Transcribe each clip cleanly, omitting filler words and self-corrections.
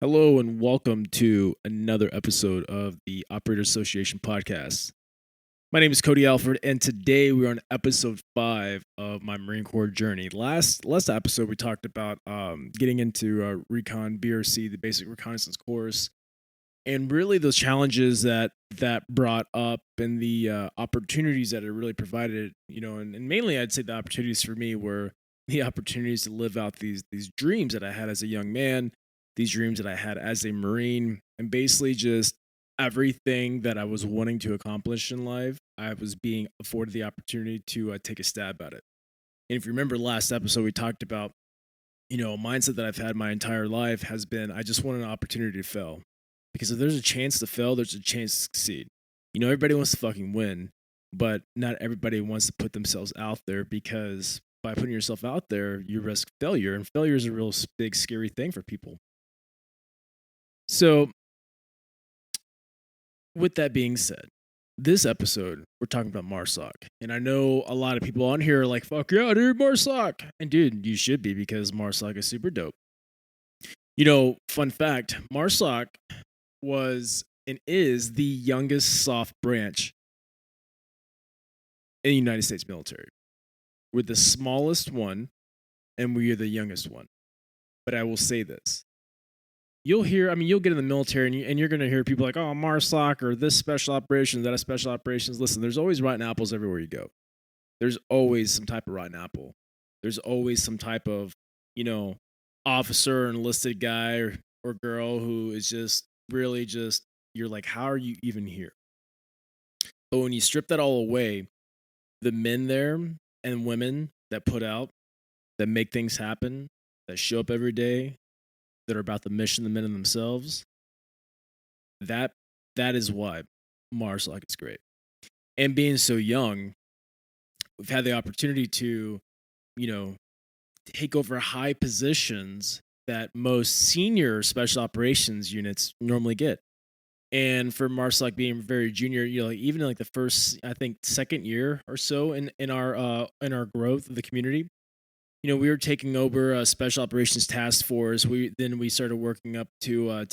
Hello and welcome to another episode of the Operator Association podcast. My name is Cody Alford, and today we're on episode 5 of my Marine Corps journey. Last episode we talked about getting into Recon BRC, the Basic Reconnaissance Course, and really those challenges that brought up and the opportunities that it really provided. And mainly I'd say the opportunities for me were the opportunities to live out these dreams that I had as a young man, these dreams that I had as a Marine, and basically just everything that I was wanting to accomplish in life, I was being afforded the opportunity to take a stab at it. And if you remember last episode, we talked about, a mindset that I've had my entire life has been I just want an opportunity to fail. Because if there's a chance to fail, there's a chance to succeed. Everybody wants to fucking win, but not everybody wants to put themselves out there because by putting yourself out there, you risk failure. And failure is a real big, scary thing for people. So, with that being said, this episode, we're talking about MARSOC. And I know a lot of people on here are like, fuck yeah, dude, MARSOC. And dude, you should be because MARSOC is super dope. Fun fact, MARSOC was and is the youngest soft branch in the United States military. We're the smallest one and we are the youngest one. But I will say this. You'll get in the military and you're going to hear people like, oh, MARSOC or this special operations, that special operations. Listen, there's always rotten apples everywhere you go. There's always some type of rotten apple. There's always some type of, officer or enlisted guy or girl who is just really just, you're like, how are you even here? But when you strip that all away, the men there and women that put out, that make things happen, that show up every day, that are about the mission, the men in themselves, that is why MARSOC is great. And being so young, we've had the opportunity to, take over high positions that most senior special operations units normally get. And for MARSOC being very junior, even in like the first, I think, second year or so in our growth of the community, we were taking over a special operations task force. We started working up to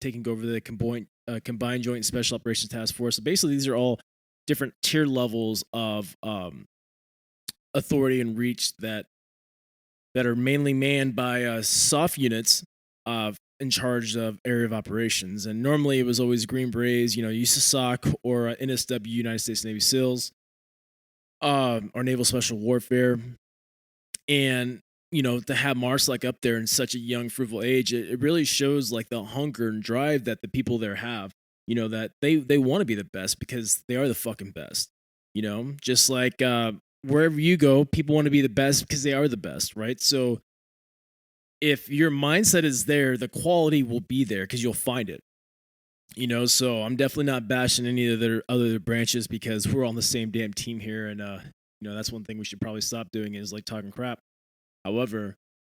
taking over the combined joint special operations task force. So basically, these are all different tier levels of authority and reach that are mainly manned by soft units in charge of area of operations. And normally, it was always Green Berets, USASOC or NSW, United States Navy SEALs, or Naval Special Warfare. And to have MARSOC up there in such a young, fruitful age, it really shows like the hunger and drive that the people there have. That they want to be the best because they are the fucking best. Just like wherever you go, people want to be the best because they are the best, right? So if your mindset is there, the quality will be there because you'll find it. So I'm definitely not bashing any of the other branches because we're on the same damn team here, and that's one thing we should probably stop doing is like talking crap. However,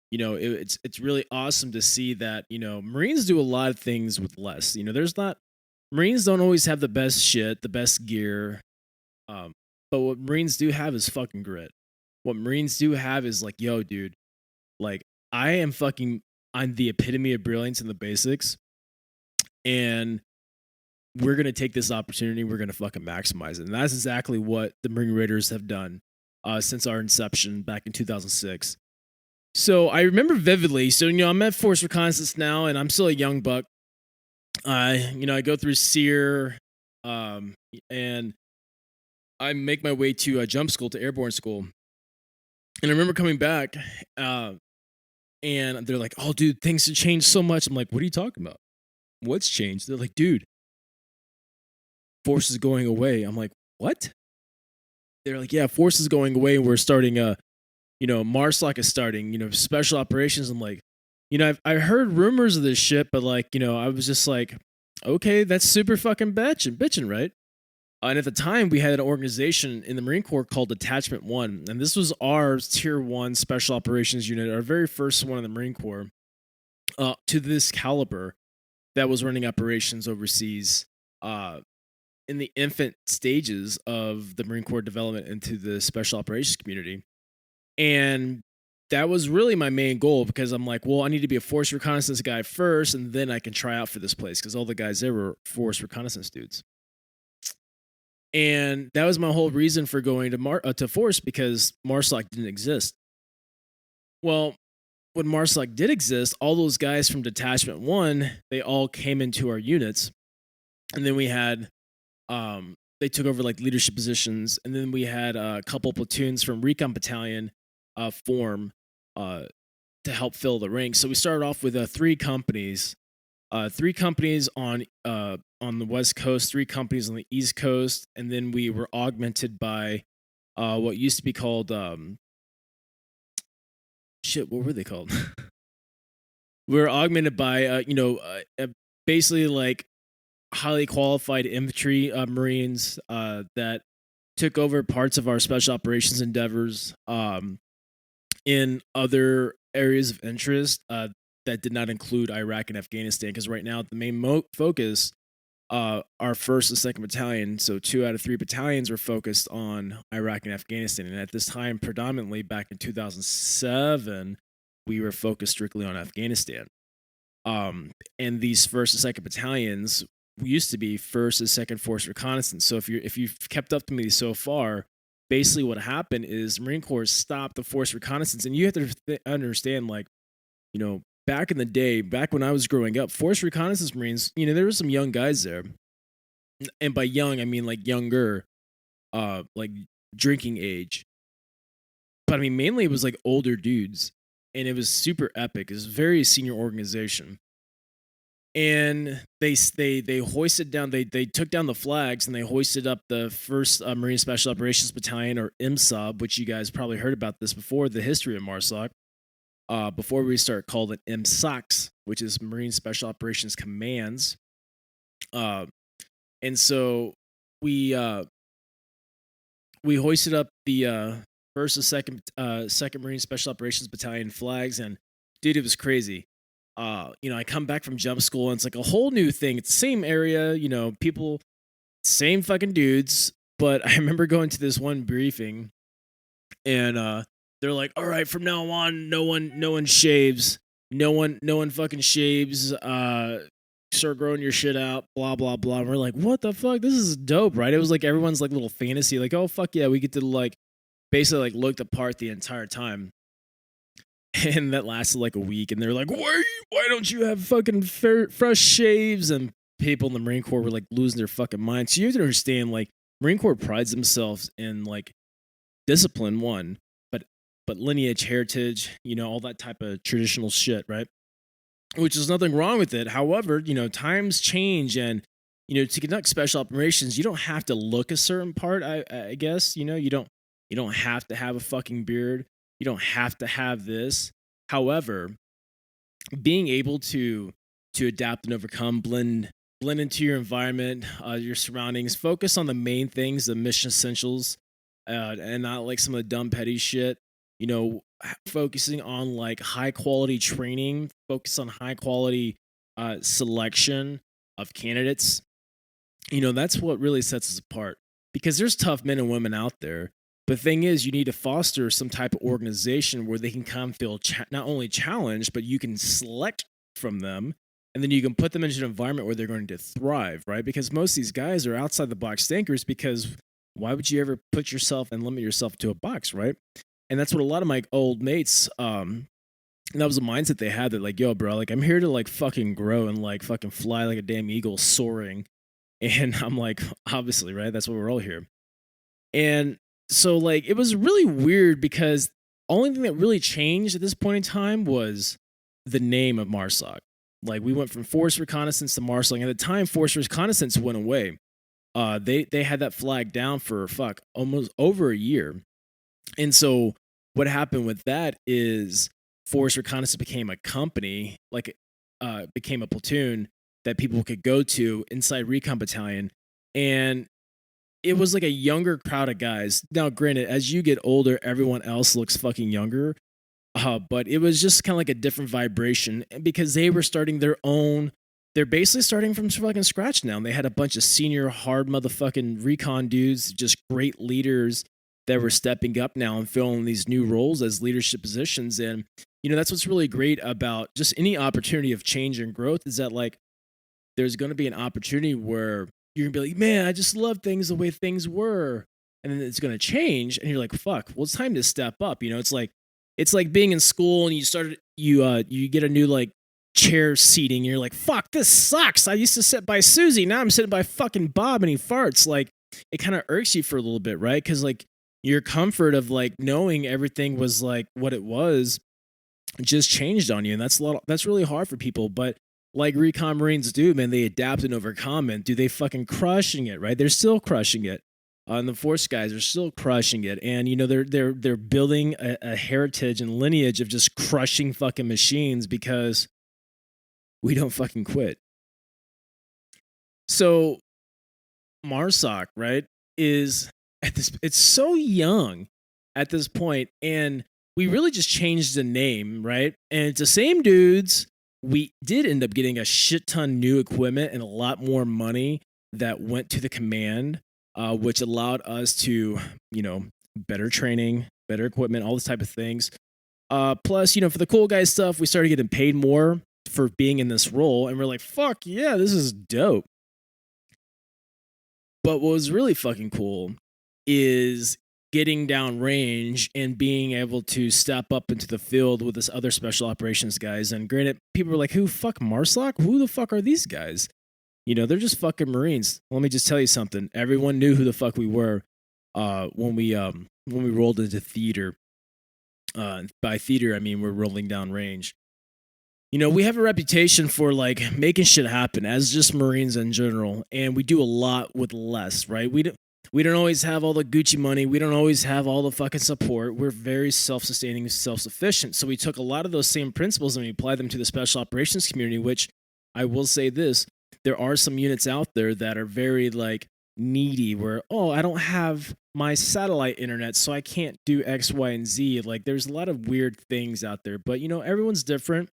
it's really awesome to see that Marines do a lot of things with less. Marines don't always have the best shit, the best gear, but what Marines do have is fucking grit. What Marines do have is like, yo, dude, like I'm the epitome of brilliance in the basics, and we're going to take this opportunity. We're going to fucking maximize it. And that's exactly what the Marine Raiders have done since our inception back in 2006. So I remember vividly. So, I'm at Force Reconnaissance now, and I'm still a young buck. I go through SEER, and I make my way to jump school, to airborne school. And I remember coming back, and they're like, oh, dude, things have changed so much. I'm like, what are you talking about? What's changed? They're like, dude, Force is going away. I'm like, what? They're like, yeah, Force is going away, and we're starting MARSOC is starting, special operations. I'm like, I heard rumors of this shit, but like, I was just like, okay, that's super fucking bitching, right? And at the time, we had an organization in the Marine Corps called Detachment 1, and this was our Tier 1 Special Operations Unit, our very first one in the Marine Corps, to this caliber, that was running operations overseas in the infant stages of the Marine Corps development into the Special Operations community. And that was really my main goal, because I'm like, well, I need to be a force reconnaissance guy first, and then I can try out for this place, because all the guys there were force reconnaissance dudes. And that was my whole reason for going to force, because MARSOC didn't exist. Well, when MARSOC did exist, all those guys from Detachment 1, they all came into our units. And then we had, they took over like leadership positions. And then we had a couple platoons from Recon Battalion form to help fill the ranks. So we started off with 3 companies. 3 companies on the West Coast, 3 companies on the East Coast, and then we were augmented by what used to be called what were they called? We were augmented by basically like highly qualified infantry Marines that took over parts of our special operations endeavors in other areas of interest that did not include Iraq and Afghanistan, because right now the main focus, our 1st and 2nd Battalion, so 2 out of 3 battalions were focused on Iraq and Afghanistan. And at this time, predominantly back in 2007, we were focused strictly on Afghanistan. And these 1st and 2nd battalions used to be 1st and 2nd Force Reconnaissance. So if you've kept up to me so far, basically what happened is Marine Corps stopped the Force Reconnaissance. And you have to understand, like, back in the day, back when I was growing up, Force Reconnaissance Marines, there were some young guys there. And by young, I mean like younger, like drinking age. But I mean, mainly it was like older dudes. And it was super epic. It was a very senior organization. And they hoisted down, they took down the flags, and they hoisted up the 1st Marine Special Operations Battalion, or MSOB, which you guys probably heard about this before, the history of MARSOC. Before we start, called it MSOCs, which is Marine Special Operations Commands. And so we hoisted up the 1st and 2nd Marine Special Operations Battalion flags, and dude, it was crazy. I come back from jump school, and it's like a whole new thing. It's the same area, people, same fucking dudes. But I remember going to this one briefing, and they're like, all right, from now on, no one shaves. No one fucking shaves. Start growing your shit out, blah, blah, blah. And we're like, what the fuck? This is dope, right? It was like everyone's like little fantasy, like, oh, fuck yeah, we get to like basically like look the part the entire time. And that lasted like a week. And they're like, why don't you have fucking fresh shaves? And people in the Marine Corps were like losing their fucking minds. So you have to understand, like, Marine Corps prides themselves in like discipline, one, but lineage, heritage, all that type of traditional shit, right? Which is nothing wrong with it. However, times change, and to conduct special operations, you don't have to look a certain part. I guess you don't have to have a fucking beard. You don't have to have this. However, being able to adapt and overcome, blend into your environment, your surroundings, focus on the main things, the mission essentials, and not like some of the dumb petty shit. Focusing on like high quality training, focus on high quality selection of candidates. That's what really sets us apart, because there's tough men and women out there. But the thing is, you need to foster some type of organization where they can come feel not only challenged, but you can select from them, and then you can put them into an environment where they're going to thrive, right? Because most of these guys are outside the box thinkers, because why would you ever put yourself and limit yourself to a box, right? And that's what a lot of my old mates, and that was the mindset they had. They're like, yo, bro, like, I'm here to like fucking grow and like fucking fly like a damn eagle soaring. And I'm like, obviously, right? That's why we're all here. And so like, it was really weird, because only thing that really changed at this point in time was the name of MARSOC. Like, we went from Force Reconnaissance to MARSOC. And at the time, Force Reconnaissance went away. They had that flag down for almost over a year. And so what happened with that is Force Reconnaissance became a company, like became a platoon that people could go to inside Recon Battalion. And it was like a younger crowd of guys. Now, granted, as you get older, everyone else looks fucking younger. But it was just kind of like a different vibration, because they were starting their own. They're basically starting from fucking scratch now. And they had a bunch of senior hard motherfucking recon dudes, just great leaders. that were stepping up now and filling these new roles as leadership positions. And, that's what's really great about just any opportunity of change and growth is that, like, there's going to be an opportunity where you're going to be like, man, I just love things the way things were. And then it's going to change. And you're like, fuck, well, it's time to step up. It's like being in school and you get a new, like, chair seating. And you're like, fuck, this sucks. I used to sit by Susie. Now I'm sitting by fucking Bob and he farts. Like, it kind of irks you for a little bit, right? Because, like, your comfort of, like, knowing everything was, like, what it was just changed on you. And that's really hard for people. But like Recon Marines do, man, they adapt and overcome. And they fucking crushing it, right? They're still crushing it. And the Force guys are still crushing it. And, they're building a heritage and lineage of just crushing fucking machines because we don't fucking quit. So MARSOC, right, is it's so young at this point, and we really just changed the name, right? And it's the same dudes. We did end up getting a shit ton new equipment and a lot more money that went to the command, which allowed us to, better training, better equipment, all this type of things. Plus, for the cool guy stuff, we started getting paid more for being in this role, and we're like, fuck yeah, this is dope. But what was really fucking cool is getting down range and being able to step up into the field with this other special operations guys. And granted, people were like, who fuck MARSOC? Who the fuck are these guys? They're just fucking Marines. Let me just tell you something. Everyone knew who the fuck we were when we rolled into theater. By theater, I mean we're rolling down range. We have a reputation for, like, making shit happen as just Marines in general, and we do a lot with less, right? We don't always have all the Gucci money. We don't always have all the fucking support. We're very self-sustaining, self-sufficient. So we took a lot of those same principles and we applied them to the special operations community, which I will say this, there are some units out there that are very, like, needy where, oh, I don't have my satellite internet, so I can't do X, Y, and Z. Like, there's a lot of weird things out there, but, everyone's different.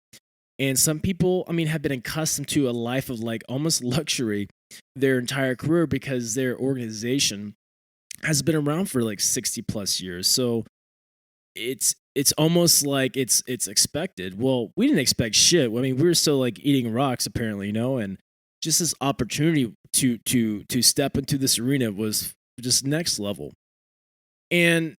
And some people, have been accustomed to a life of, like, almost luxury their entire career because their organization has been around for, like, 60 plus years. So it's almost like it's expected. Well, we didn't expect shit. We were still, like, eating rocks apparently, and just this opportunity to step into this arena was just next level. And,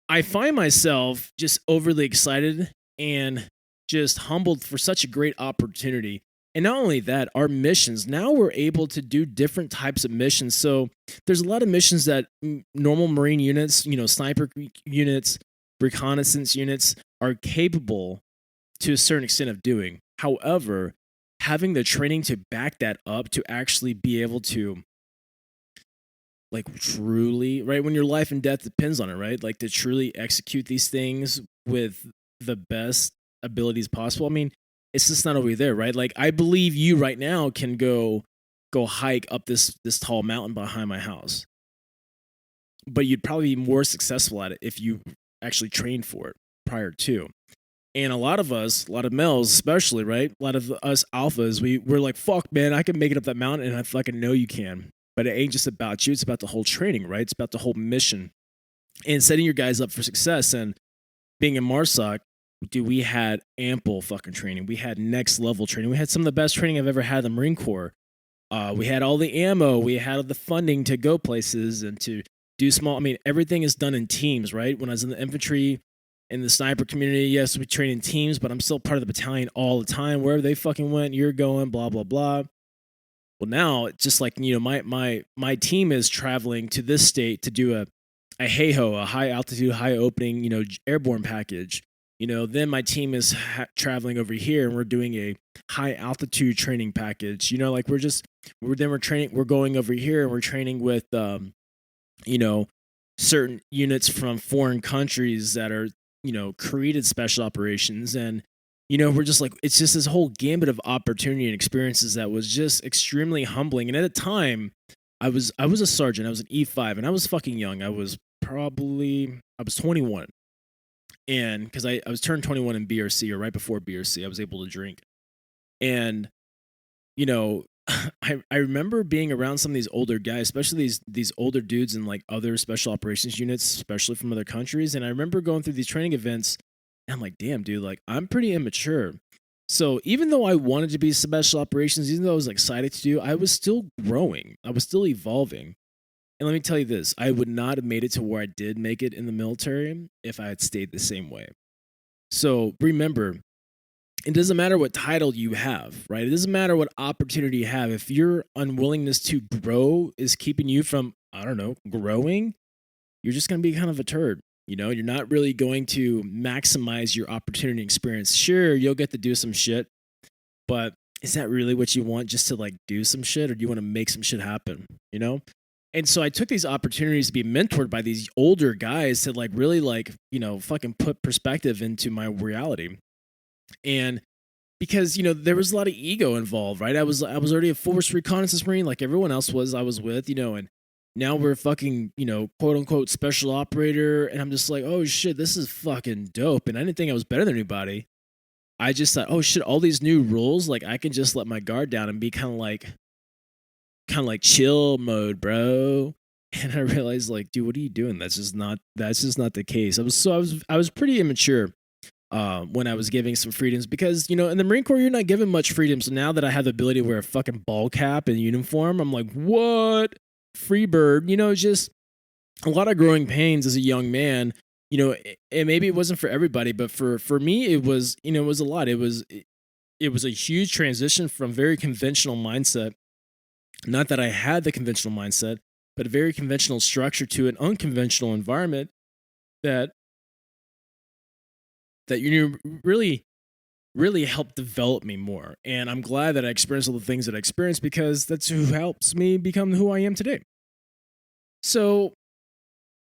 I find myself just overly excited and just humbled for such a great opportunity. And not only that, our missions, now we're able to do different types of missions. So there's a lot of missions that normal Marine units, sniper units, reconnaissance units are capable to a certain extent of doing. However, having the training to back that up, to actually be able to, like, truly, right, when your life and death depends on it, right, like, to truly execute these things with the best abilities possible. It's just not over there, right? Like, I believe you right now can go hike up this tall mountain behind my house, but you'd probably be more successful at it if you actually trained for it prior to. And a lot of males especially, right? A lot of us alphas, we're like, fuck, man, I can make it up that mountain, and I fucking know you can. But it ain't just about you. It's about the whole training, right? It's about the whole mission and setting your guys up for success. And being in MARSOC, dude, we had ample fucking training. We had next level training. We had some of the best training I've ever had in the Marine Corps. We had all the ammo. We had all the funding to go places and to do small. Everything is done in teams, right? When I was in the infantry, in the sniper community, yes, we train in teams, but I'm still part of the battalion all the time. Wherever they fucking went, you're going, blah, blah, blah. Well, now it's just like, my team is traveling to this state to do a HAHO, a high altitude, high opening, airborne package. Then my team is traveling over here and we're doing a high altitude training package. Like we're going over here and we're training with, certain units from foreign countries that are, created special operations. And, we're just like, it's just this whole gambit of opportunity and experiences that was just extremely humbling. And at the time, I was a sergeant. I was an E5 and I was fucking young. I was 21. And because I was turned 21 in BRC, or right before BRC, I was able to drink. And, I remember being around some of these older guys, especially these older dudes in like other special operations units, especially from other countries. And I remember going through these training events, and I'm like, damn, dude, like I'm pretty immature. So even though I wanted to be special operations, even though I was excited to do, I was still growing. I was still evolving. And let me tell you this, I would not have made it to where I did make it in the military if I had stayed the same way. So remember, it doesn't matter what title you have, right? It doesn't matter what opportunity you have. If your unwillingness to grow is keeping you from, I don't know, growing, you're just going to be kind of a turd. You know, you're not really going to maximize your opportunity experience. Sure, you'll get to do some shit, but is that really what you want, just to like do some shit, or do you want to make some shit happen, you know? And so I took these opportunities to be mentored by these older guys to like really like, you know, fucking put perspective into my reality. And because, you know, there was a lot of ego involved, right? I was already a force reconnaissance marine like everyone else was, I was with, you know, and now we're fucking, you know, quote unquote special operator. And I'm just like, oh shit, this is fucking dope. And I didn't think I was better than anybody. I just thought, oh shit, all these new rules, like I can just let my guard down and be kind of like chill mode, bro. And I realized, like, dude, what are you doing? That's just not the case. I was pretty immature when I was giving some freedoms, because, you know, in the Marine Corps, you're not given much freedom. So now that I have the ability to wear a fucking ball cap and uniform, I'm like, what? Free bird, you know, just a lot of growing pains as a young man, you know, and maybe it wasn't for everybody, but for me, it was, you know, it was a lot. It was a huge transition from very conventional mindset. Not that I had the conventional mindset, but a very conventional structure to an unconventional environment that you know really helped develop me more. And I'm glad that I experienced all the things that I experienced, because that's who helps me become who I am today. So,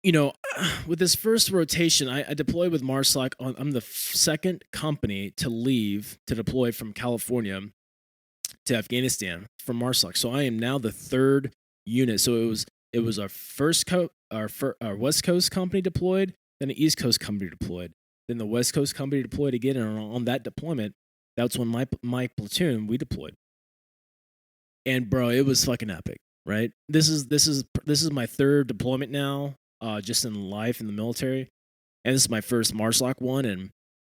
you know, with this first rotation, I deployed with MARSOC. I'm the second company to deploy from California to Afghanistan from MARSOC. So I am now the third unit. So it was our West Coast company deployed, then the East Coast company deployed, then the West Coast company deployed again, and on that deployment, that's when my platoon we deployed. And bro, it was fucking epic, right? This is my third deployment now, just in life in the military, and this is my first MARSOC one, and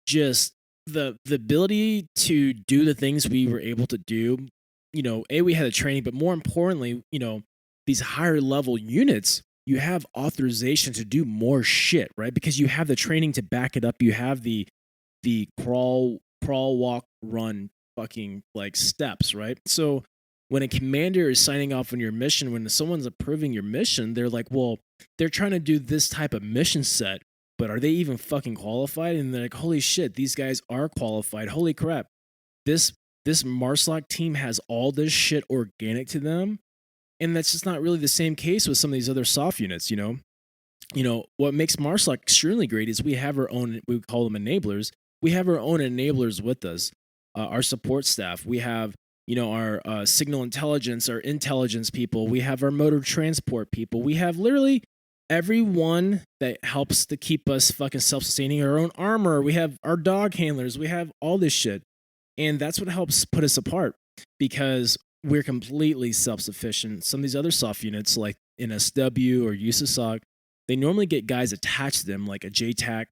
just the ability to do the things we were able to do. You know, we had the training, but more importantly, you know, these higher level units, you have authorization to do more shit, right? Because you have the training to back it up. You have the crawl, walk, run fucking like steps, right? So when a commander is signing off on your mission, when someone's approving your mission, they're like, well, they're trying to do this type of mission set, but are they even fucking qualified? And they're like, holy shit, these guys are qualified. Holy crap. This MARSOC team has all this shit organic to them. And that's just not really the same case with some of these other soft units, you know? You know, what makes MARSOC extremely great is we have our own, we call them enablers. We have our own enablers with us, our support staff. We have, you know, our signal intelligence, our intelligence people. We have our motor transport people. We have literally everyone that helps to keep us fucking self-sustaining. Our own armor. We have our dog handlers. We have all this shit. And that's what helps put us apart, because we're completely self-sufficient. Some of these other soft units like NSW or USASOC, they normally get guys attached to them, like a JTAC,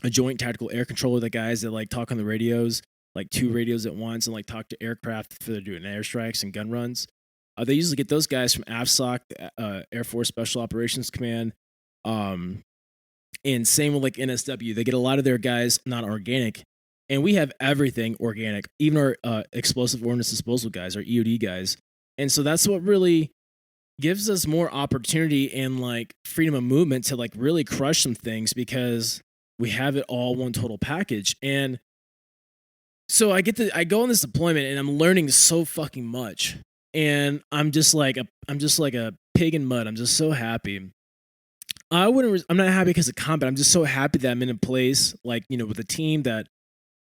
a Joint Tactical Air Controller, the guys that like talk on the radios, like 2 radios at once, and like talk to aircraft if they're doing airstrikes and gun runs. They usually get those guys from AFSOC, Air Force Special Operations Command. And same with like NSW. They get a lot of their guys not organic. And we have everything organic, even our explosive ordnance disposal guys, our EOD guys. And so that's what really gives us more opportunity and like freedom of movement to like really crush some things, because we have it all one total package. And so I go on this deployment and I'm learning so fucking much. And I'm just like a pig in mud. I'm just so happy. I'm not happy because of combat. I'm just so happy that I'm in a place like, you know, with a team that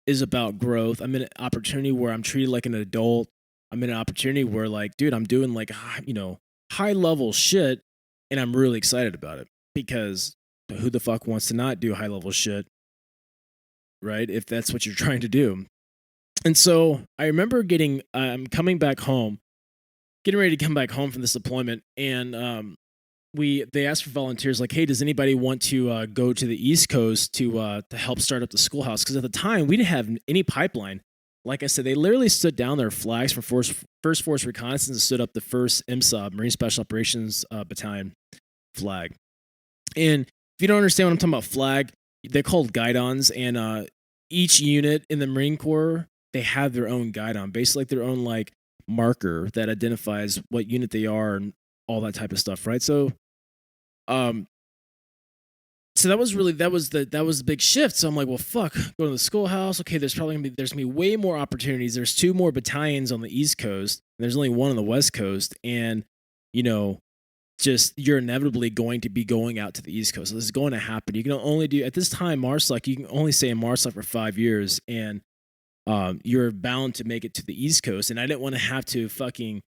is about growth. I'm in an opportunity where I'm treated like an adult. I'm in an opportunity where like, dude, I'm doing like, you know, high level shit, and I'm really excited about it, because who the fuck wants to not do high level shit, right? If that's what you're trying to do. And so I remember coming back home, getting ready to come back home from this deployment, and they asked for volunteers, like, hey, does anybody want to go to the East Coast to help start up the schoolhouse? Because at the time we didn't have any pipeline. Like I said, they literally stood down their flags from First Force Reconnaissance and stood up the first MSOB, Marine Special Operations Battalion flag. And if you don't understand what I'm talking about, flag, they're called guidons, and each unit in the Marine Corps, they have their own guidon, basically like their own like marker that identifies what unit they are and all that type of stuff, right? So, so that was the big shift. So I'm like, well, fuck, go to the schoolhouse. Okay, there's gonna be way more opportunities. There's 2 more battalions on the East Coast. And there's only 1 on the West Coast, and just you're inevitably going to be going out to the East Coast. So this is going to happen. You can only do at this time MARSOC. You can only stay in MARSOC for 5 years, and you're bound to make it to the East Coast. And I didn't want to have to fucking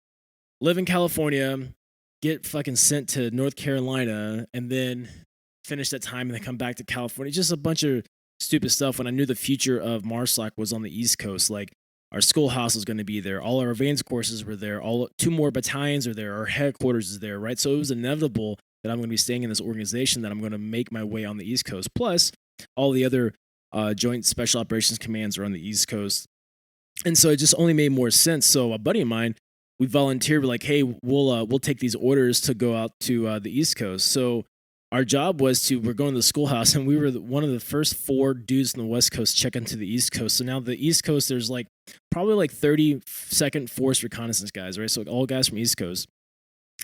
live in California, get fucking sent to North Carolina, and then finish that time and then come back to California. Just a bunch of stupid stuff when I knew the future of MARSOC was on the East Coast. Like, our schoolhouse was going to be there. All our advanced courses were there. 2 more battalions are there. Our headquarters is there, right? So it was inevitable that I'm going to be staying in this organization, that I'm going to make my way on the East Coast. Plus, all the other Joint Special Operations Commands are on the East Coast. And so it just only made more sense. So a buddy of mine, we volunteered. We're like, hey, we'll take these orders to go out to the East Coast. So our job was we're going to the schoolhouse, and we were one of the first 4 dudes on the West Coast check into the East Coast. So now the East Coast, there's probably 32nd Force Reconnaissance guys, right? So all guys from East Coast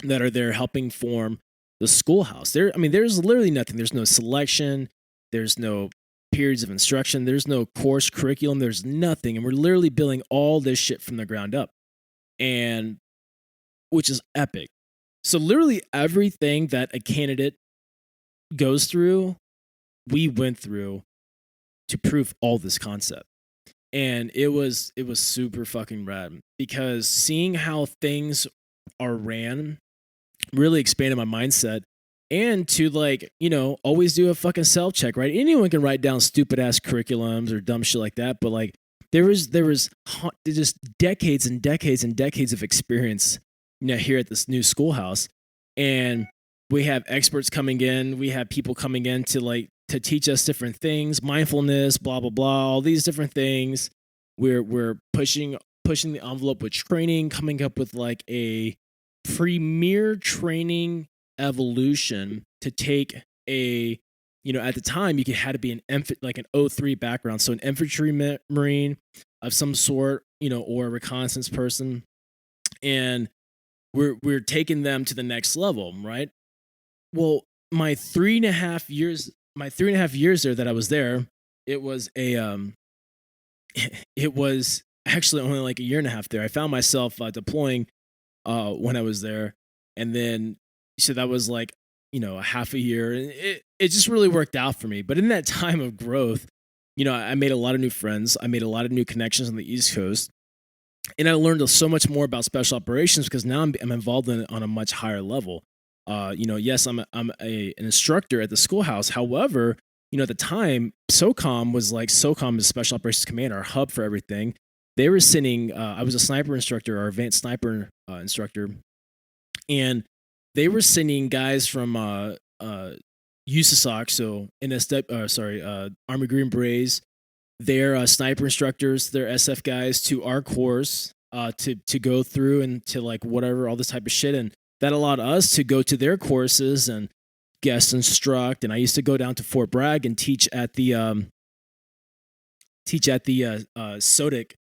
that are there helping form the schoolhouse. There's literally nothing. There's no selection. There's no periods of instruction. There's no course curriculum. There's nothing. And we're literally building all this shit from the ground up, and which is epic. So literally everything that a candidate goes through, we went through to prove all this concept. And it was super fucking rad, because seeing how things are ran really expanded my mindset. And to always do a fucking self check, right? Anyone can write down stupid ass curriculums or dumb shit like that, but there was just decades and decades and decades of experience here at this new schoolhouse. And we have experts coming in. We have people coming in to teach us different things, mindfulness, blah blah blah, all these different things. We're pushing the envelope with training, coming up with a premier training evolution to take a at the time you had to be an 03 background, so an infantry marine of some sort, or a reconnaissance person, and we're taking them to the next level, right? Well, my 3.5 years there that I was there, it was it was actually only a year and a half there. I found myself deploying when I was there, and then so that was a half a year, and it just really worked out for me. But in that time of growth, I made a lot of new friends. I made a lot of new connections on the East Coast, and I learned so much more about special operations, because now I'm involved in it on a much higher level. Yes, I'm an instructor at the schoolhouse. However, at the time, SOCOM is Special Operations Command, our hub for everything. They were sending. I was a sniper instructor, our advanced sniper instructor, and they were sending guys from USASOC, so Army Green Berets, their sniper instructors, their SF guys, to our course to go through and to whatever, all this type of shit. And that allowed us to go to their courses and guest instruct. And I used to go down to Fort Bragg and teach at the SODIC.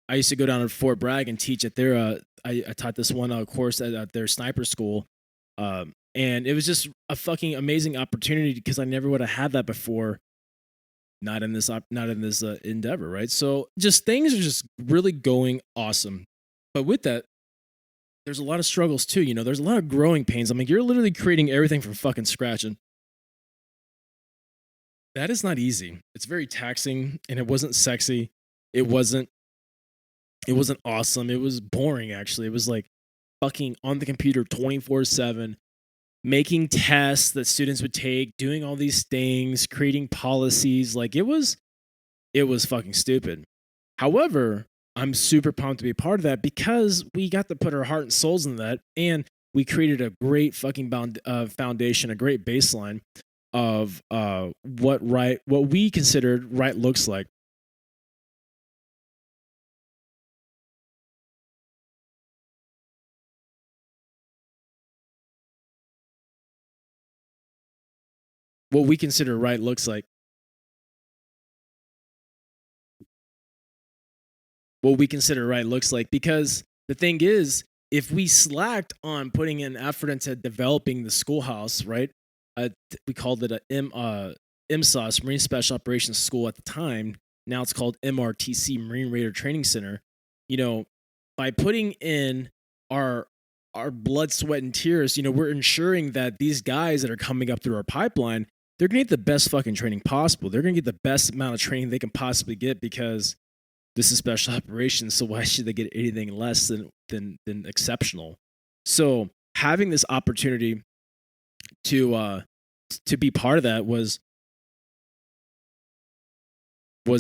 I used to go down to Fort Bragg and teach at their. I taught this one course at their sniper school, and it was just a fucking amazing opportunity, because I never would have had that before. Not in this endeavor, right? So just things are just really going awesome. But with that, there's a lot of struggles too. There's a lot of growing pains. You're literally creating everything from fucking scratch, and that is not easy. It's very taxing, and it wasn't sexy. It wasn't awesome. It was boring, actually. It was fucking on the computer 24/7, making tests that students would take, doing all these things, creating policies. Like it was fucking stupid. However, I'm super pumped to be a part of that because we got to put our heart and souls in that, and we created a great fucking foundation, a great baseline of what we considered right looks like. What we consider right looks like. What we consider right looks like, because the thing is, if we slacked on putting in effort into developing the schoolhouse, right? We called it a MSOS, Marine Special Operations School at the time. Now it's called MRTC, Marine Raider Training Center. You know, by putting in our blood, sweat, and tears, we're ensuring that these guys that are coming up through our pipeline, they're gonna get the best fucking training possible. They're gonna get the best amount of training they can possibly get, because this is special operations. So why should they get anything less than exceptional? So having this opportunity to be part of that was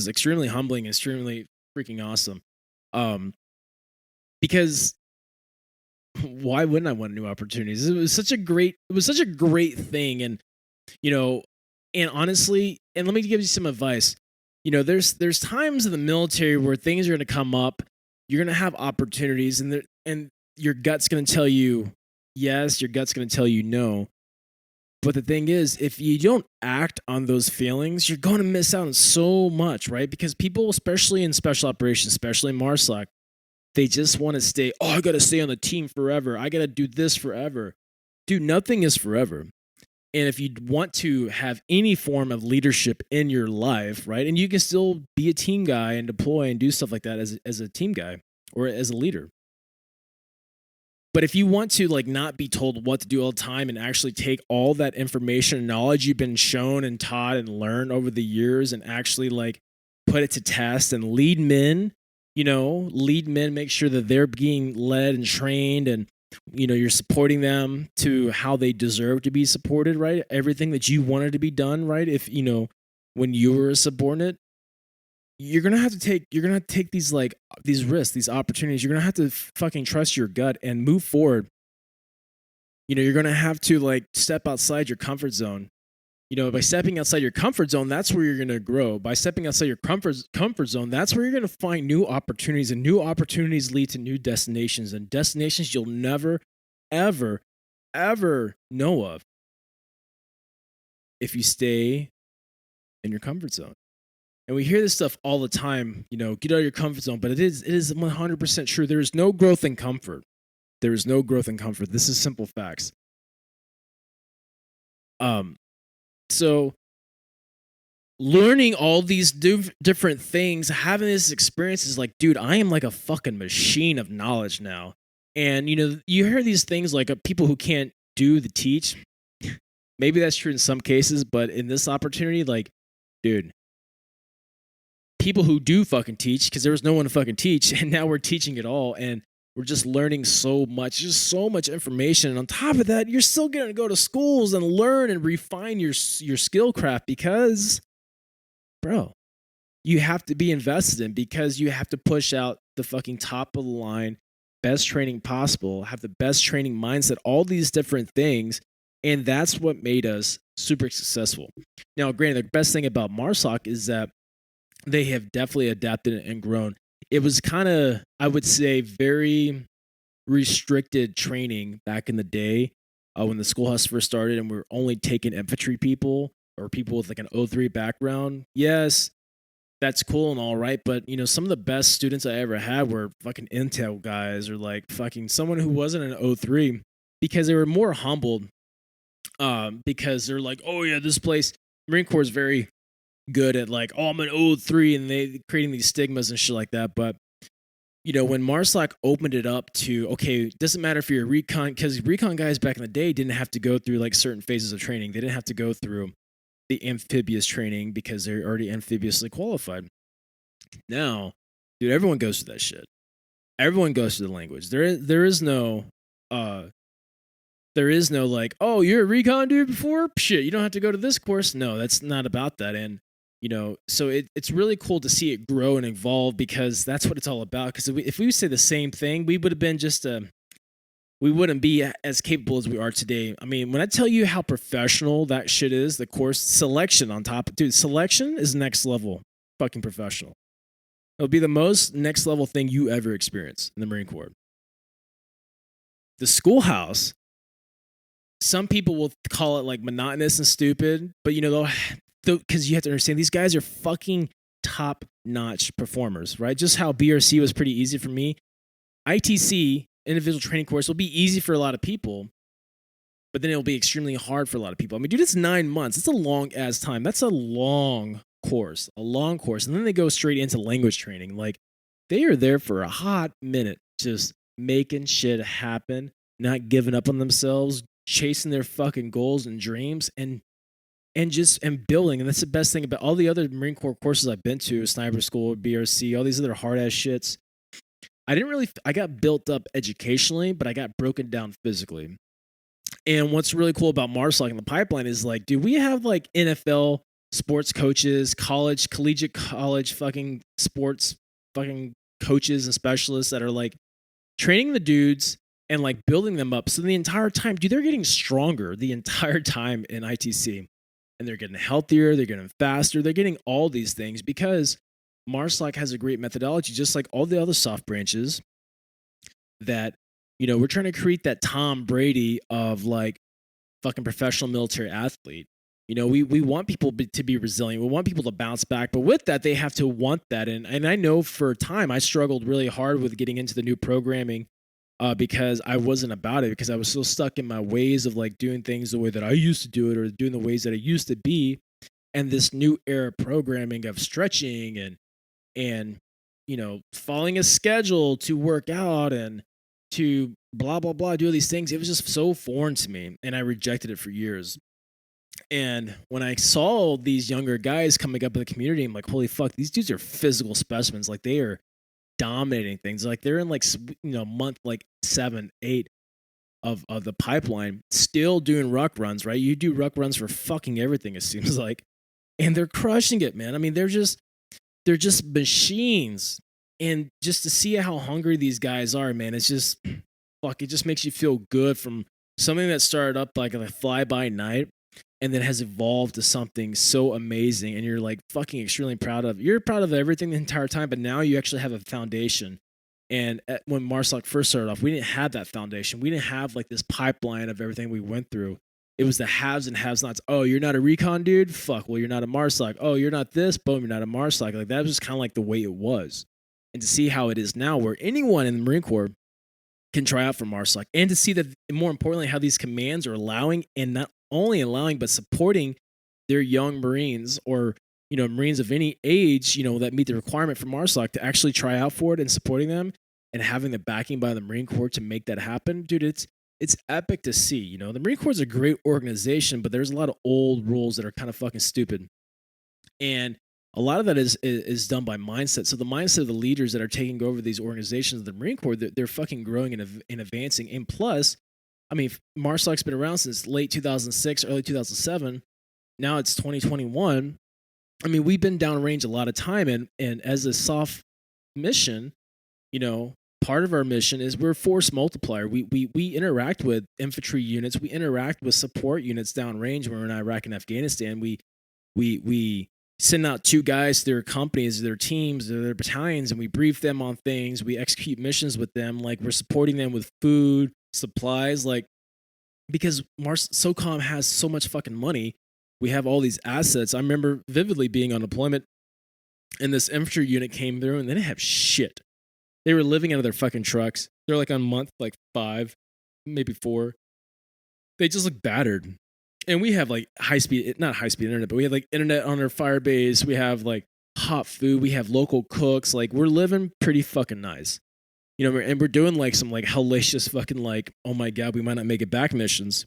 extremely humbling, extremely freaking awesome. Because why wouldn't I want new opportunities? It was such a great thing. And and honestly, and let me give you some advice. There's times in the military where things are going to come up. You're going to have opportunities, and your gut's going to tell you yes, your gut's going to tell you no. But the thing is, if you don't act on those feelings, you're going to miss out on so much, right? Because people, especially in special operations, especially in MARSOC, they just want to stay, I got to stay on the team forever. I got to do this forever. Dude, nothing is forever. And if you want to have any form of leadership in your life, right, and you can still be a team guy and deploy and do stuff like that as a team guy or as a leader. But if you want to not be told what to do all the time and actually take all that information and knowledge you've been shown and taught and learned over the years and actually put it to test and lead men, make sure that they're being led and trained, and you're supporting them to how they deserve to be supported, right? Everything that you wanted to be done, right? If when you were a subordinate, you're gonna have to take these risks, these opportunities. You're gonna have to fucking trust your gut and move forward. You're gonna have to step outside your comfort zone. By stepping outside your comfort zone, that's where you're gonna grow. By stepping outside your comfort zone, that's where you're gonna find new opportunities, and new opportunities lead to new destinations, and destinations you'll never, ever, ever know of if you stay in your comfort zone. And we hear this stuff all the time, get out of your comfort zone, but it is 100% true. There is no growth in comfort. There is no growth in comfort. This is simple facts. So learning all these different things, having this experience is dude, I am a fucking machine of knowledge now. And, you hear these things people who can't do the teach. Maybe that's true in some cases, but in this opportunity, dude, people who do fucking teach, because there was no one to fucking teach, and now we're teaching it all, and we're just learning so much, just so much information. And on top of that, you're still going to go to schools and learn and refine your skill craft, because, bro, you have to be invested in, because you have to push out the fucking top of the line, best training possible, have the best training mindset, all these different things. And that's what made us super successful. Now, granted, the best thing about MARSOC is that they have definitely adapted and grown. It was kind of, I would say, very restricted training back in the day when the schoolhouse first started, and we were only taking infantry people or people with an 03 background. Yes, that's cool and all right, but some of the best students I ever had were fucking intel guys, or fucking someone who wasn't an 03, because they were more humbled. Because they're oh yeah, this place, Marine Corps is very good at I'm an 03, and they creating these stigmas and shit like that. But when MARSOC opened it up to, okay, it doesn't matter if you're a recon, because recon guys back in the day didn't have to go through certain phases of training. They didn't have to go through the amphibious training because they're already amphibiously qualified. Now, dude, everyone goes through that shit. Everyone goes through the language. There is no There is no like, oh, you're a recon dude before? Shit, you don't have to go to this course. No, that's not about that. And, so it's really cool to see it grow and evolve because that's what it's all about. Because if we say the same thing, we would have been we wouldn't be as capable as we are today. I mean, when I tell you how professional that shit is, the course selection on top, dude, selection is next level fucking professional. It'll be the most next level thing you ever experience in the Marine Corps. The schoolhouse, some people will call it like monotonous and stupid, but because you have to understand these guys are fucking top-notch performers, right? Just how BRC was pretty easy for me. ITC, individual training course, will be easy for a lot of people, but then it'll be extremely hard for a lot of people. I mean, dude, it's 9 months. It's a long-ass time. That's a long course. And then they go straight into language training. Like, they are there for a hot minute, just making shit happen, not giving up on themselves, chasing their fucking goals and dreams, and building. And that's the best thing about all the other Marine Corps courses I've been to, sniper school, BRC, all these other hard ass shits. I got built up educationally, but I got broken down physically. And what's really cool about MARSOC in the pipeline is like, dude, we have like NFL sports coaches, collegiate college fucking sports fucking coaches and specialists that are like training the dudes and like building them up. So the entire time, dude, they're getting stronger the entire time in ITC. And they're getting healthier, they're getting faster, they're getting all these things because MARSOC has a great methodology, just like all the other soft branches that, we're trying to create that Tom Brady of like fucking professional military athlete. We want people to be resilient. We want people to bounce back. But with that, they have to want that. And I know for a time, I struggled really hard with getting into the new programming because I wasn't about it, because I was so stuck in my ways of like doing things the way that I used to do it or doing the ways that I used to be. And this new era programming of stretching and following a schedule to work out and to blah, blah, blah, do all these things. It was just so foreign to me. And I rejected it for years. And when I saw these younger guys coming up in the community, I'm like, holy fuck, these dudes are physical specimens. Like, they are dominating things. Like, they're in like, month like 7, 8 of the pipeline, still doing ruck runs, right? You do ruck runs for fucking everything, it seems like. And they're crushing it, man. I mean, they're just machines. And just to see how hungry these guys are, man, it's just, fuck, it just makes you feel good from something that started up like a fly-by-night and then has evolved to something so amazing. And you're like fucking extremely proud of. You're proud of everything the entire time, but now you actually have a foundation. And when MARSOC first started off, we didn't have that foundation. We didn't have like this pipeline of everything we went through. It was the haves and have-nots. Oh, you're not a recon dude? Fuck, well, you're not a MARSOC. Oh, you're not this? Boom, you're not a MARSOC. Like, that was just kind of like the way it was. And to see how it is now, where anyone in the Marine Corps can try out for MARSOC, and to see that, more importantly, how these commands are allowing, and not only allowing, but supporting their young Marines or, Marines of any age, that meet the requirement for MARSOC to actually try out for it, and supporting them and having the backing by the Marine Corps to make that happen. Dude, it's epic to see. The Marine Corps is a great organization, but there's a lot of old rules that are kind of fucking stupid. And a lot of that is done by mindset. So the mindset of the leaders that are taking over these organizations of the Marine Corps, they're fucking growing and advancing. And plus, I mean, MARSOC's been around since late 2006, early 2007. Now it's 2021. I mean, we've been downrange a lot of time. And as a soft mission, part of our mission is we're a force multiplier. We interact with infantry units. We interact with support units downrange when we're in Iraq and Afghanistan. We send out 2 guys to their companies, their teams, their battalions, and we brief them on things. We execute missions with them. Like, we're supporting them with food, supplies, like, because SOCOM has so much fucking money. We have all these assets. I remember vividly being on deployment, and this infantry unit came through, and they didn't have shit. They were living out of their fucking trucks. They're like on month like 5, maybe 4. They just look battered. And we have like not high speed internet, but we have like internet on our fire base. We have like hot food. We have local cooks. Like, we're living pretty fucking nice. And we're doing like some like hellacious fucking like, oh my God, we might not make it back missions.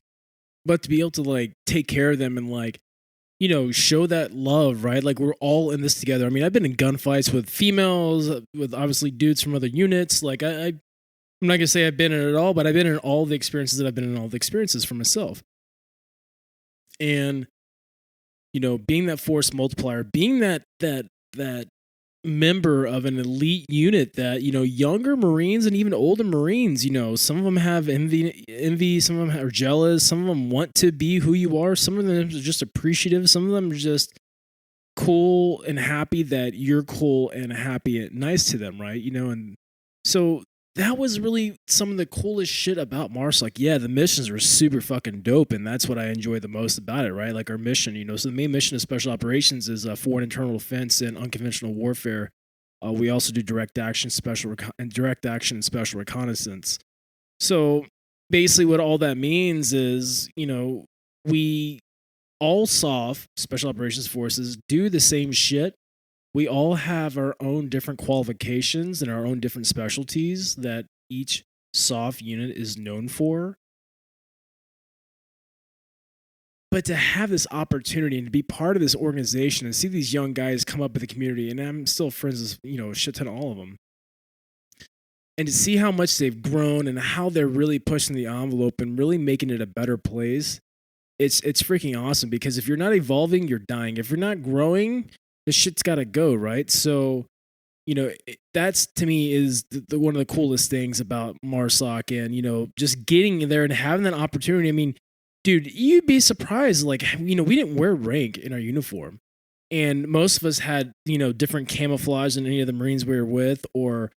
But to be able to like take care of them and like, show that love, right? Like, we're all in this together. I mean, I've been in gunfights with females, with obviously dudes from other units. Like, I'm not going to say I've been in it all, but I've been in all the experiences that I've been in all the experiences for myself. And, being that force multiplier, being that member of an elite unit that, younger Marines and even older Marines, some of them have envy, some of them are jealous, some of them want to be who you are, some of them are just appreciative, some of them are just cool and happy that you're cool and happy and nice to them, right? And so that was really some of the coolest shit about MARSOC. Yeah, the missions were super fucking dope, and that's what I enjoy the most about it, right? Like our mission, so the main mission of Special Operations is foreign internal defense and unconventional warfare. We also do direct action, and special reconnaissance. So basically, what all that means is, we all SOF, Special Operations Forces, do the same shit. We all have our own different qualifications and our own different specialties that each SOF unit is known for. But to have this opportunity and to be part of this organization and see these young guys come up with the community, and I'm still friends with, a shit ton of all of them, and to see how much they've grown and how they're really pushing the envelope and really making it a better place, it's freaking awesome. Because if you're not evolving, you're dying. If you're not growing, the shit's got to go, right? So, that's to me is the one of the coolest things about MARSOC, and, just getting there and having that opportunity. I mean, dude, you'd be surprised. Like, we didn't wear rank in our uniform, and most of us had, different camouflage than any of the Marines we were with, or,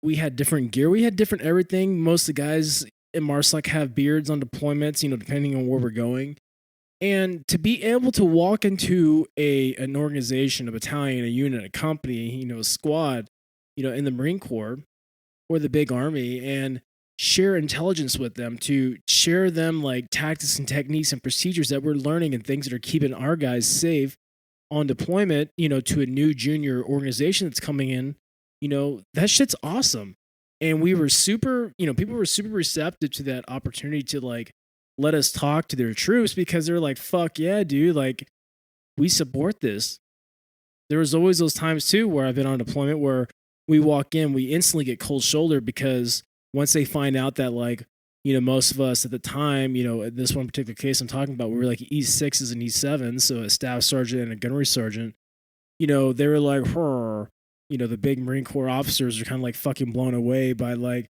we had different gear. We had different everything. Most of the guys in MARSOC have beards on deployments, depending on where we're going. And to be able to walk into an organization, a battalion, a unit, a company, a squad, in the Marine Corps or the big army, and share intelligence with them, to share them like tactics and techniques and procedures that we're learning and things that are keeping our guys safe on deployment, to a new junior organization that's coming in, that shit's awesome. And we were super, people were super receptive to that opportunity to like let us talk to their troops, because they're like, fuck yeah, dude, like we support this. There was always those times too where I've been on deployment where we walk in, we instantly get cold shoulder, because once they find out that like, most of us at the time, this one particular case I'm talking about, we were like E6s and E7s, so a staff sergeant and a gunnery sergeant, they were like, the big Marine Corps officers are kind of like fucking blown away by like,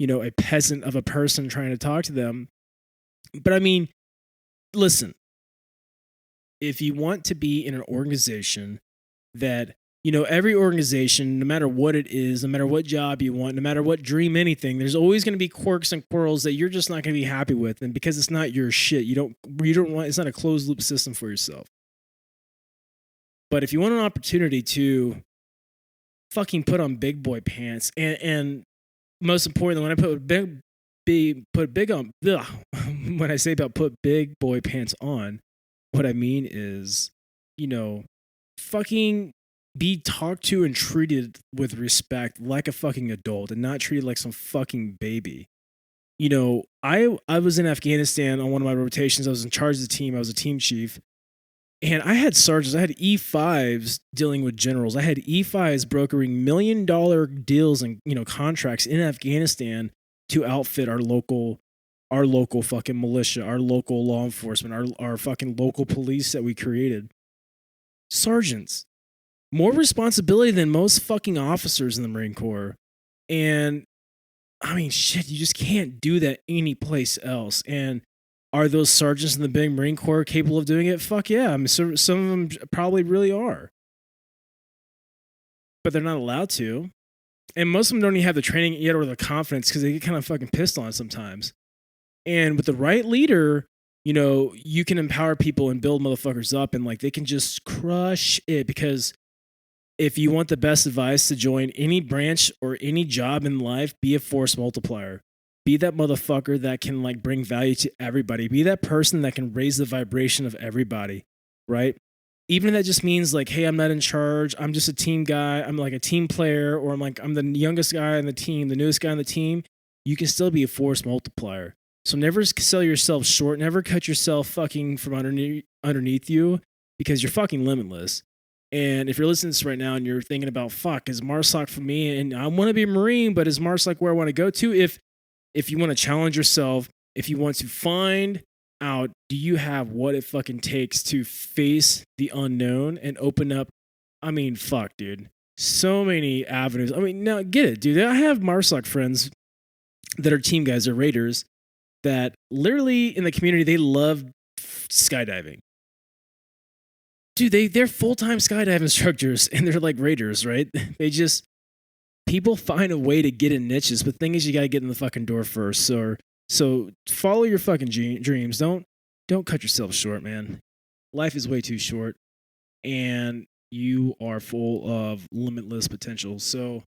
a peasant of a person trying to talk to them. But I mean, listen, if you want to be in an organization that, every organization, no matter what it is, no matter what job you want, no matter what dream, anything, there's always going to be quirks and quarrels that you're just not going to be happy with. And because it's not your shit, you don't want, it's not a closed loop system for yourself. But if you want an opportunity to fucking put on big boy pants, and most importantly, when I put when I say about put big boy pants on, what I mean is, fucking be talked to and treated with respect like a fucking adult, and not treated like some fucking baby. I was in Afghanistan on one of my rotations. I was in charge of the team. I was a team chief. And I had sergeants, I had E5s dealing with generals. I had E5s brokering $1 million deals and, contracts in Afghanistan to outfit our local fucking militia, our local law enforcement, our fucking local police that we created. Sergeants. More responsibility than most fucking officers in the Marine Corps. And I mean, shit, you just can't do that anyplace else. And are those sergeants in the big Marine Corps capable of doing it? Fuck yeah. I mean, some of them probably really are. But they're not allowed to. And most of them don't even have the training yet or the confidence, because they get kind of fucking pissed on sometimes. And with the right leader, you can empower people and build motherfuckers up, and like they can just crush it. Because if you want the best advice to join any branch or any job in life, be a force multiplier. Be that motherfucker that can like bring value to everybody. Be that person that can raise the vibration of everybody, right? Even if that just means like, hey, I'm not in charge. I'm just a team guy. I'm like a team player, or I'm the youngest guy on the team, the newest guy on the team. You can still be a force multiplier. So never sell yourself short. Never cut yourself fucking from underneath you, because you're fucking limitless. And if you're listening to this right now and you're thinking about, fuck, is MARSOC for me? And I want to be a Marine, but is MARSOC where I want to go to? If you want to challenge yourself, if you want to find out, do you have what it fucking takes to face the unknown and open up? I mean, fuck, dude. So many avenues. I mean, now get it, dude. I have MARSOC friends that are team guys or Raiders that literally in the community, they love skydiving. Dude, they're full-time skydive instructors and they're like Raiders, right? People find a way to get in niches, but the thing is you got to get in the fucking door first. So follow your fucking dreams. Don't cut yourself short, man. Life is way too short and you are full of limitless potential. So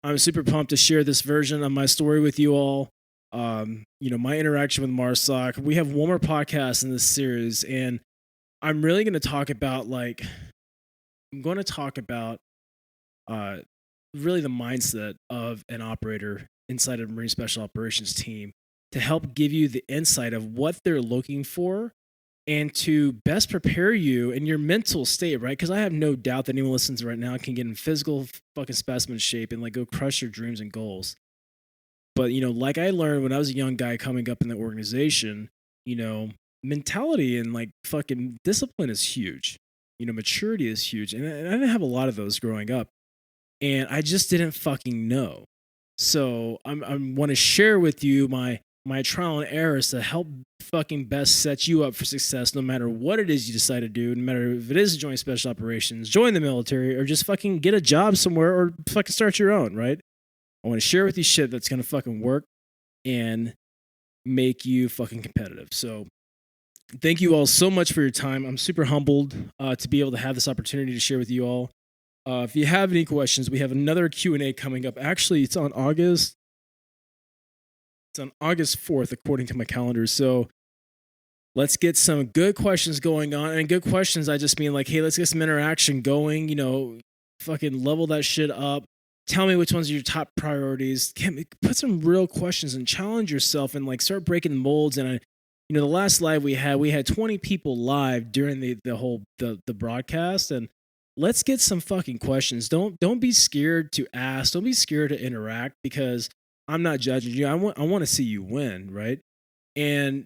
I'm super pumped to share this version of my story with you all. My interaction with MARSOC. We have one more podcast in this series, and I'm really going to talk about really the mindset of an operator inside of a Marine Special Operations team to help give you the insight of what they're looking for and to best prepare you in your mental state, right? Because I have no doubt that anyone listens right now can get in physical fucking specimen shape and like go crush your dreams and goals. But, like I learned when I was a young guy coming up in the organization, mentality and like fucking discipline is huge. Maturity is huge. And I didn't have a lot of those growing up. And I just didn't fucking know. So I want to share with you my trial and errors to help fucking best set you up for success no matter what it is you decide to do, no matter if it is join special operations, join the military, or just fucking get a job somewhere or fucking start your own, right? I want to share with you shit that's going to fucking work and make you fucking competitive. So thank you all so much for your time. I'm super humbled to be able to have this opportunity to share with you all. If you have any questions, we have another Q&A coming up. Actually, it's on August 4th, according to my calendar. So let's get some good questions going on. And good questions, I just mean like, hey, let's get some interaction going, fucking level that shit up. Tell me which ones are your top priorities. Put some real questions and challenge yourself and like start breaking molds. And the last live we had 20 people live during the broadcast, and let's get some fucking questions. Don't be scared to ask. Don't be scared to interact because I'm not judging you. I want to see you win, right? And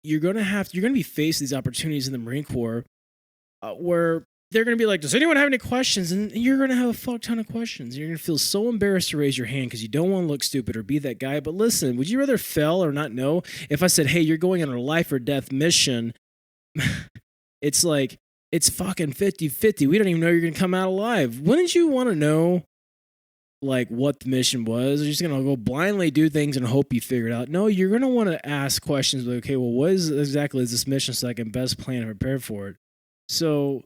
you're gonna be faced with these opportunities in the Marine Corps where they're going to be like, does anyone have any questions? And you're going to have a fuck ton of questions. You're going to feel so embarrassed to raise your hand because you don't want to look stupid or be that guy. But listen, would you rather fail or not know? If I said, hey, you're going on a life or death mission, it's like, it's fucking 50-50. We don't even know you're going to come out alive. Wouldn't you want to know like what the mission was? You're just going to go blindly do things and hope you figure it out. No, you're going to want to ask questions like, okay, well, what exactly is this mission so I can best plan and prepare for it? So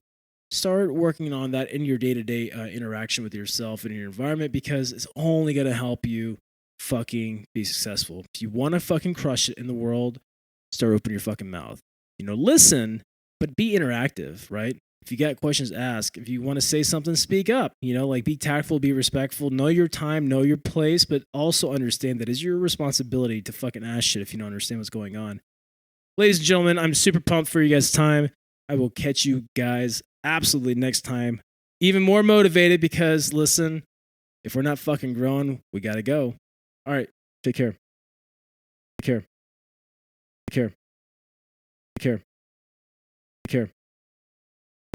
start working on that in your day-to-day interaction with yourself and your environment because it's only going to help you fucking be successful. If you want to fucking crush it in the world, start opening your fucking mouth. Listen, but be interactive, right? If you got questions, ask. If you want to say something, speak up. Like be tactful, be respectful, know your time, know your place, but also understand that it's your responsibility to fucking ask shit if you don't understand what's going on. Ladies and gentlemen, I'm super pumped for you guys' time. I will catch you guys absolutely next time. Even more motivated because, listen, if we're not fucking growing, we got to go. All right. Take care. Take care. Take care. Take care.